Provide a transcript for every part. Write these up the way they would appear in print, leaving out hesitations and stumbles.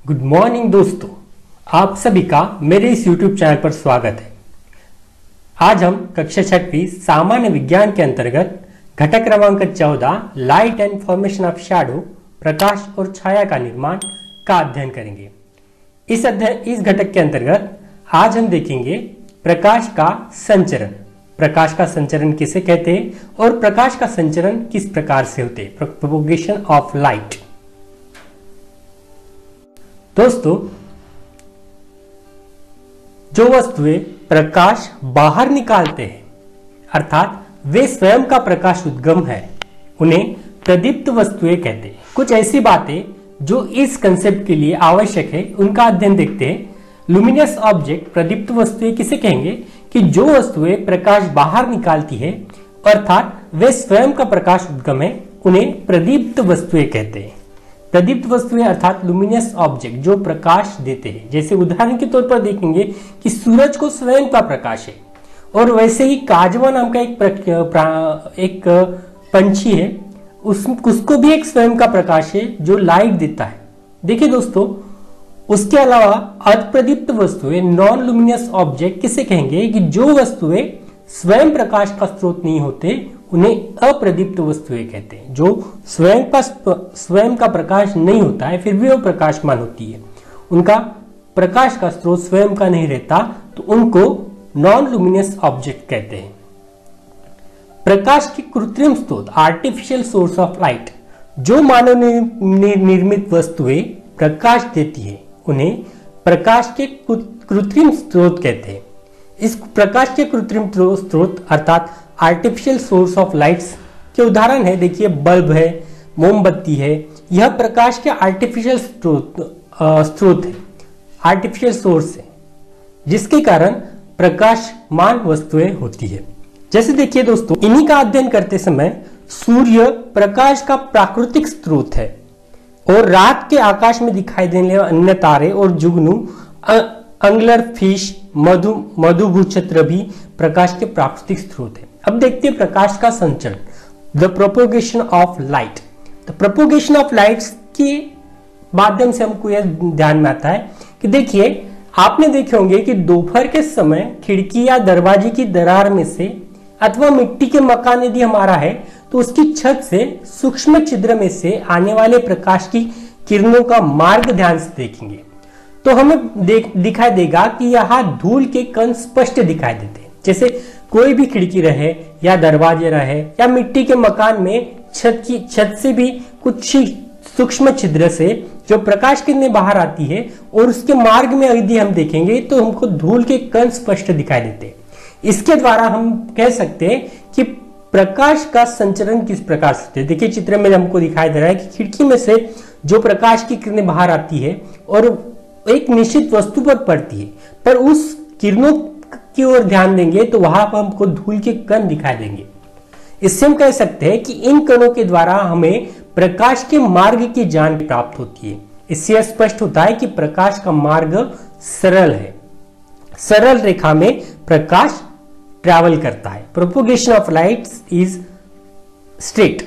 Good morning दोस्तों, आप सभी का मेरे इस YouTube चैनल पर स्वागत है। आज हम कक्षा 6वीं सामान्य विज्ञान के अंतर्गत घटक क्रमांक 14 light and formation of shadow, प्रकाश और छाया का निर्माण का अध्ययन करेंगे। इस घटक के अंतर्गत आज हम देखेंगे प्रकाश का संचरण। प्रकाश का संचरण किसे कहते हैं और प्रकाश का संचरण किस प्रकार से होते हैं, प्रोपगेशन ऑफ लाइट। दोस्तों, जो वस्तुएं प्रकाश बाहर निकालते हैं अर्थात वे स्वयं का प्रकाश उद्गम है, उन्हें प्रदीप्त वस्तुएं कहते हैं। कुछ ऐसी बातें जो इस कंसेप्ट के लिए आवश्यक है उनका अध्ययन देखते हैं। लुमिनस ऑब्जेक्ट, प्रदीप्त वस्तुएं किसे कहेंगे कि जो वस्तुएं प्रकाश बाहर निकालती है अर्थात वे स्वयं का प्रकाश उद्गम है, उन्हें प्रदीप्त वस्तुएं कहते हैं। प्रदीप्त वस्तुएं अर्थात लुमिनस ऑब्जेक्ट जो प्रकाश देते हैं। जैसे उदाहरण के तौर पर देखेंगे कि सूरज को स्वयं का प्रकाश है, और वैसे ही काजवा नाम का एक पंछी है, उसको भी एक स्वयं का प्रकाश है जो लाइट देता है। देखिए दोस्तों, उसके अलावा अप्रदीप्त वस्तुएं, नॉन लुमिनस ऑब्जेक्ट किसे कहेंगे कि जो वस्तुएं स्वयं प्रकाश का स्रोत नहीं होते उन्हें अप्रदीप्त वस्तुएं कहते हैं। जो स्वयं का प्रकाश नहीं होता है फिर भी वो प्रकाशमान होती है, उनका प्रकाश का स्रोत स्वयं का नहीं रहता, तो उनको नॉन लुमिनस ऑब्जेक्ट कहते हैं। प्रकाश के कृत्रिम स्रोत, आर्टिफिशियल सोर्स ऑफ लाइट, जो मानव निर्मित वस्तुएं प्रकाश देती है उन्हें प्रकाश के कृत्रिम स्रोत कहते हैं। इस प्रकाश के कृत्रिम स्रोत अर्थात आर्टिफिशियल सोर्स ऑफ लाइट्स के उदाहरण है, देखिए बल्ब है, मोमबत्ती है, यह प्रकाश के आर्टिफिशियल स्रोत है, आर्टिफिशियल सोर्स है, जिसके कारण प्रकाशमान वस्तुएं होती है। जैसे देखिए दोस्तों, इन्हीं का अध्ययन करते समय सूर्य प्रकाश का प्राकृतिक स्रोत है, और रात के आकाश में दिखाई देने वाले अन्य तारे और जुगनू, अंगुलर फिश, मधुभूछत्र भी प्रकाश के प्राकृतिक स्रोत है। अब देखते हैं प्रकाश का संचरण, the propagation of light. The propagation of lights के माध्यम से हमको यह ध्यान में आता है कि देखिए, आपने देखे होंगे कि दोपहर के समय खिड़की या दरवाजे की दरार में से अथवा मिट्टी के मकान यदि हमारा है तो उसकी छत से सूक्ष्म छिद्र में से आने वाले प्रकाश की किरणों का मार्ग ध्यान से देखेंगे तो हमें दिखाई देगा कि यहाँ धूल के कण स्पष्ट दिखाई देते हैं। जैसे कोई भी खिड़की रहे या दरवाजे रहे या मिट्टी के मकान में छत से भी कुछ सूक्ष्म छिद्र से जो प्रकाश किरणें बाहर आती है, और उसके मार्ग में यदि हम देखेंगे तो हमको धूल के कण स्पष्ट दिखाई देते हैं। इसके द्वारा हम कह सकते हैं कि प्रकाश का संचरण किस प्रकार से होता है। देखिए चित्र में हमको दिखाई दे रहा है कि खिड़की में से जो प्रकाश की किरणें बाहर आती है और एक निश्चित वस्तु पर पड़ती है, पर उस किरणों की ओर ध्यान देंगे तो वहां पर हमको धूल के कण दिखाई देंगे। इससे हम कह सकते हैं कि इन कणों के द्वारा हमें प्रकाश के मार्ग की जान प्राप्त होती है। इससे स्पष्ट होता है कि प्रकाश का मार्ग सरल है, सरल रेखा में प्रकाश ट्रैवल करता है। Propagation of lights is straight.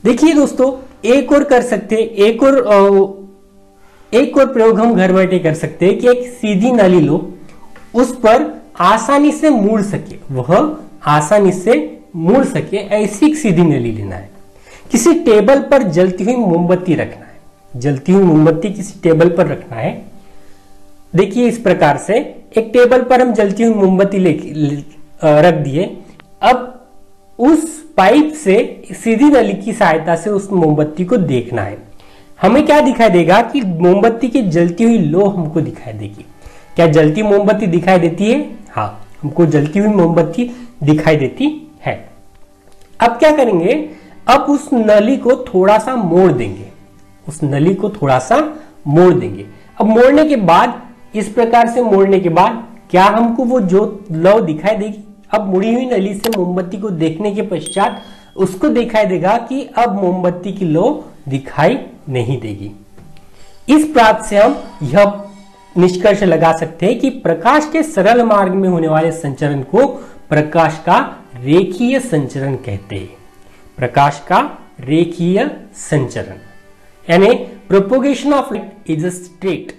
देखिए दोस्तों, एक और कर सकते हैं, एक और प्रयोग हम घर बैठे कर सकते हैं कि एक सीधी नली लो, उस पर आसानी से मुड़ सके, वह आसानी से मुड़ सके ऐसी एक सीधी नली लेना है। किसी टेबल पर जलती हुई मोमबत्ती रखना है, जलती हुई मोमबत्ती किसी टेबल पर रखना है। देखिए इस प्रकार से एक टेबल पर हम जलती हुई मोमबत्ती रख दिए। अब उस पाइप से सीधी नली की सहायता से उस मोमबत्ती को देखना है। हमें क्या दिखाई देगा कि मोमबत्ती की जलती हुई लो हमको दिखाई देगी। क्या जलती मोमबत्ती दिखाई देती है? हाँ, हमको जलती हुई मोमबत्ती दिखाई देती है। अब क्या करेंगे, अब उस नली को थोड़ा सा मोड़ देंगे, उस नली को थोड़ा सा मोड़ देंगे। अब मोड़ने के बाद, इस प्रकार से मोड़ने के बाद क्या हमको वो जो लौ दिखाई देगी? अब मुड़ी हुई नली से मोमबत्ती को देखने के पश्चात उसको दिखाई देगा कि अब मोमबत्ती की लौ दिखाई नहीं देगी। इस बात से हम यह निष्कर्ष लगा सकते हैं कि प्रकाश के सरल मार्ग में होने वाले संचरण को प्रकाश का रेखीय संचरण कहते हैं। प्रकाश का रेखीय संचरण यानी propagation of light is a straight